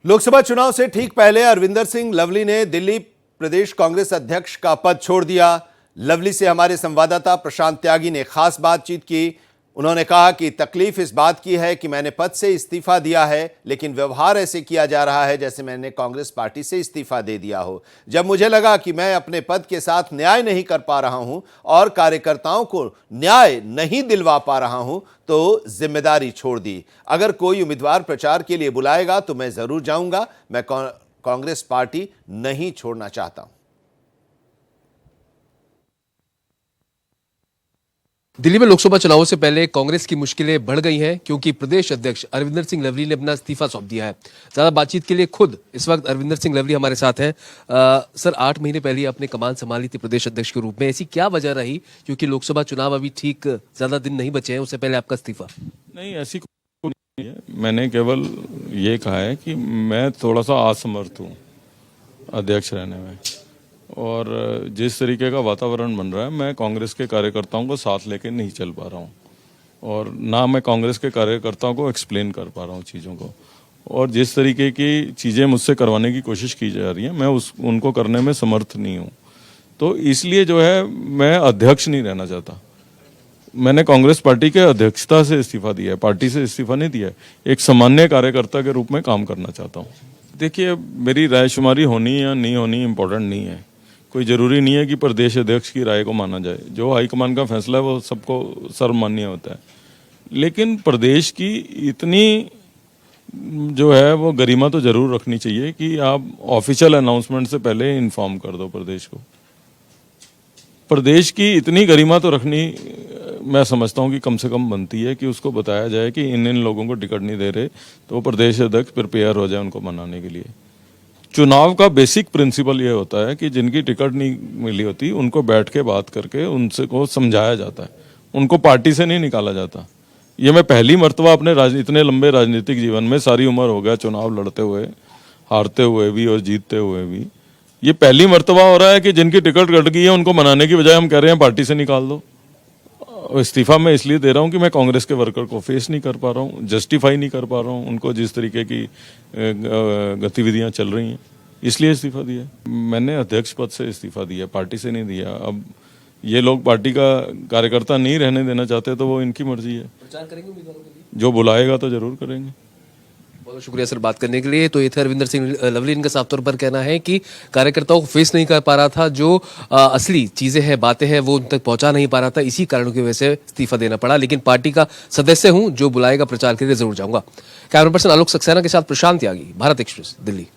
लोकसभा चुनाव से ठीक पहले अरविंदर सिंह लवली ने दिल्ली प्रदेश कांग्रेस अध्यक्ष का पद छोड़ दिया। लवली से हमारे संवाददाता प्रशांत त्यागी ने खास बातचीत की। उन्होंने कहा कि तकलीफ इस बात की है कि मैंने पद से इस्तीफा दिया है, लेकिन व्यवहार ऐसे किया जा रहा है जैसे मैंने कांग्रेस पार्टी से इस्तीफा दे दिया हो। जब मुझे लगा कि मैं अपने पद के साथ न्याय नहीं कर पा रहा हूं और कार्यकर्ताओं को न्याय नहीं दिलवा पा रहा हूं, तो जिम्मेदारी छोड़ दी। अगर कोई उम्मीदवार प्रचार के लिए बुलाएगा तो मैं जरूर जाऊंगा। मैं कांग्रेस पार्टी नहीं छोड़ना चाहता हूं। दिल्ली में लोकसभा चुनावों से पहले कांग्रेस की मुश्किलें बढ़ गई हैं क्योंकि प्रदेश अध्यक्ष अरविंदर सिंह लवली ने अपना इस्तीफा सौंप दिया है। ज्यादा बातचीत के लिए खुद इस वक्त अरविंदर सिंह लवली हमारे साथ हैं। सर, 8 महीने पहले आपने कमान संभाली थी प्रदेश अध्यक्ष के रूप में। ऐसी क्या वजह रही, क्योंकि लोकसभा चुनाव अभी ठीक ज्यादा दिन नहीं बचे हैं, उससे पहले आपका इस्तीफा? नहीं, ऐसी कोई नहीं है। मैंने केवल ये कहा है कि मैं थोड़ा सा असमर्थ हूँ अध्यक्ष रहने में, और जिस तरीके का वातावरण बन रहा है, मैं कांग्रेस के कार्यकर्ताओं को साथ लेके नहीं चल पा रहा हूँ, और ना मैं कांग्रेस के कार्यकर्ताओं को एक्सप्लेन कर पा रहा हूँ चीज़ों को। और जिस तरीके की चीज़ें मुझसे करवाने की कोशिश की जा रही हैं, मैं उनको करने में समर्थ नहीं हूँ। तो इसलिए जो है, मैं अध्यक्ष नहीं रहना चाहता। मैंने कांग्रेस पार्टी के अध्यक्षता से इस्तीफा दिया है, पार्टी से इस्तीफा नहीं दिया है। एक सामान्य कार्यकर्ता के रूप में काम करना चाहता हूँ। देखिए, मेरी रायशुमारी होनी या नहीं होनी इम्पोर्टेंट नहीं है। कोई ज़रूरी नहीं है कि प्रदेश अध्यक्ष की राय को माना जाए। जो हाईकमान का फैसला है वो सबको सर्वमान्य होता है, लेकिन प्रदेश की इतनी जो है वो गरिमा तो जरूर रखनी चाहिए कि आप ऑफिशियल अनाउंसमेंट से पहले इन्फॉर्म कर दो प्रदेश को। प्रदेश की इतनी गरिमा तो रखनी, मैं समझता हूँ कि कम से कम बनती है कि उसको बताया जाए कि इन लोगों को टिकट नहीं दे रहे, तो प्रदेश अध्यक्ष प्रिपेयर हो जाए उनको मनाने के लिए। चुनाव का बेसिक प्रिंसिपल ये होता है कि जिनकी टिकट नहीं मिली होती उनको बैठ के बात करके उनसे को समझाया जाता है, उनको पार्टी से नहीं निकाला जाता। ये मैं पहली मर्तबा अपने इतने लंबे राजनीतिक जीवन में, सारी उम्र हो गया चुनाव लड़ते हुए, हारते हुए भी और जीतते हुए भी, ये पहली मर्तबा हो रहा है कि जिनकी टिकट कट गई है उनको मनाने की बजाय हम कह रहे हैं पार्टी से निकाल दो। इस्तीफा मैं इसलिए दे रहा हूं कि मैं कांग्रेस के वर्कर को फेस नहीं कर पा रहा हूं, जस्टिफाई नहीं कर पा रहा हूं उनको जिस तरीके की गतिविधियां चल रही हैं, इसलिए इस्तीफा दिया। मैंने अध्यक्ष पद से इस्तीफा दिया, पार्टी से नहीं दिया। अब ये लोग पार्टी का कार्यकर्ता नहीं रहने देना चाहते तो वो इनकी मर्जी है। प्रचार करेंगे उम्मीदवारों के लिए? जो बुलाएगा तो जरूर करेंगे। बहुत शुक्रिया सर बात करने के लिए। तो ये थे अरविंदर सिंह लवली। इनका साफ तौर पर कहना है कि कार्यकर्ताओं को फेस नहीं कर पा रहा था, जो असली चीजें हैं, बातें हैं, वो उन तक पहुंचा नहीं पा रहा था, इसी कारणों की वजह से इस्तीफा देना पड़ा। लेकिन पार्टी का सदस्य हूं, जो बुलाएगा प्रचार के लिए जरूर जाऊंगा। कैमरा पर्सन आलोक सक्सेना के साथ प्रशांत त्यागी, भारत एक्सप्रेस, दिल्ली।